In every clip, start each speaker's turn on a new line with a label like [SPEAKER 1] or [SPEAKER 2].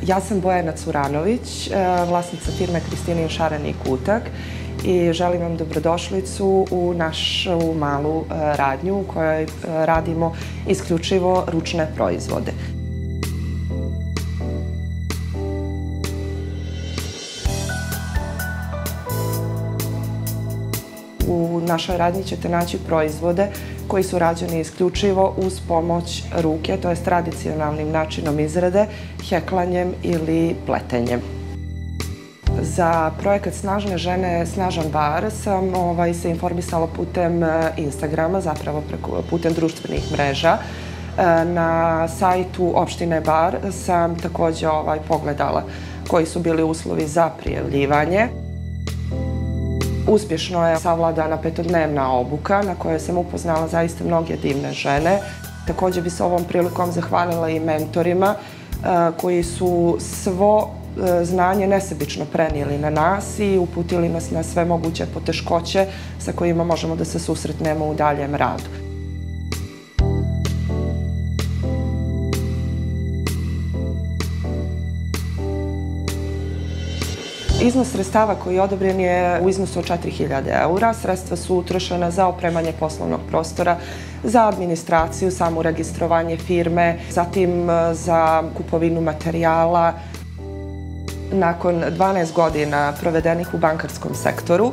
[SPEAKER 1] Ja sam Bojana Curanović, vlasnica firme Kristinin Šareni Kutak i želim vam dobrodošlicu u našu malu radnju u kojoj radimo isključivo ručne proizvode. U našoj radnji ćete naći proizvode koji su rađeni isključivo uz pomoć ruke, to je tradicionalnim načinom izrade, heklanjem ili pletenjem. Za projekat Snažne žene, Snažan bar sam se informisala putem Instagrama, zapravo putem društvenih mreža. Na sajtu opštine Bar sam također pogledala koji su bili uslovi za prijavljivanje. Uspješno je savladana 5-dnevna obuka na kojoj sam upoznala zaista mnoge divne žene. Također bi se ovom prilikom zahvalila i mentorima koji su svo znanje nesebično prenijeli na nas i uputili nas na sve moguće poteškoće sa kojima možemo da se susretnemo u daljem radu. Iznos sredstava koji je odobren je u iznosu od 4.000 eura. Sredstva su utrošena za opremanje poslovnog prostora, za administraciju, samo registrovanje firme, zatim za kupovinu materijala. Nakon 12 godina provedenih u bankarskom sektoru,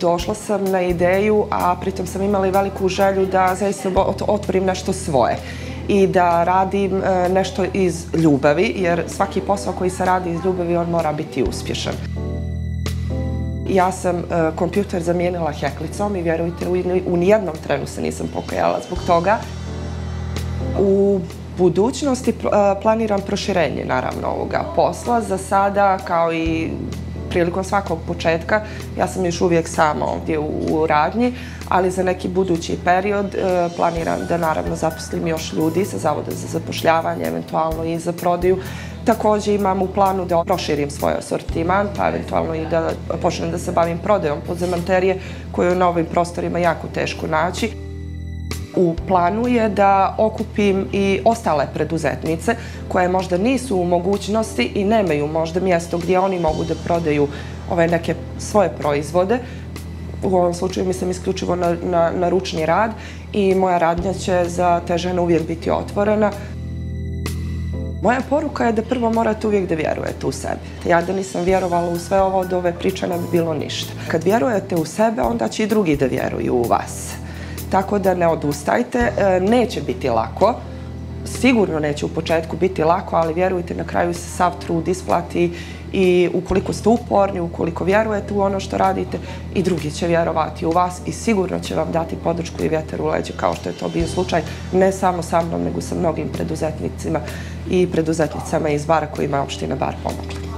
[SPEAKER 1] došla sam na ideju, a pritom sam imala i veliku želju da zaista otvorim nešto svoje i da radim nešto iz ljubavi, jer svaki posao koji se radi iz ljubavi, on mora biti uspješan. Ja sam kompjuter zamijenila heklicom i vjerujte, u nijednom trenu se nisam pokajala zbog toga. U budućnosti planiram proširenje, naravno, ovoga posla. Za sada, kao i prilikom svakog početka, ja sam još uvijek sama ovdje u radnji, ali za neki budući period planiram da naravno zaposlim još ljudi sa Zavoda za zapošljavanje, eventualno i za prodaju. Također imam u planu da proširim svoj asortiman, pa eventualno i da počnem da se bavim prodajom podzamanterije koju je na ovim prostorima jako teško naći. U planu je da okupim i ostale preduzetnice koje možda nisu u mogućnosti i nemaju možda mjesto gdje oni mogu da prodaju neke svoje proizvode. U ovom slučaju mislim isključivo na ručni rad i moja radnja će za te žene uvijek biti otvorena. Moja poruka je da prvo morate uvijek da vjerujete u sebe. Ja da nisam vjerovala u sve ovo, od ove priče ne bi bilo ništa. Kad vjerujete u sebe, onda će i drugi da vjeruju u vas. Tako da ne odustajte, neće biti lako, sigurno neće u početku biti lako, ali vjerujte, na kraju se sav trud isplati i ukoliko ste uporni, ukoliko vjerujete u ono što radite, i drugi će vjerovati u vas i sigurno će vam dati podršku i vjetar u leđe, kao što je to bio slučaj ne samo sa mnom, nego sa mnogim preduzetnicima i preduzetnicama iz Bara kojima je opština Bar pomogla.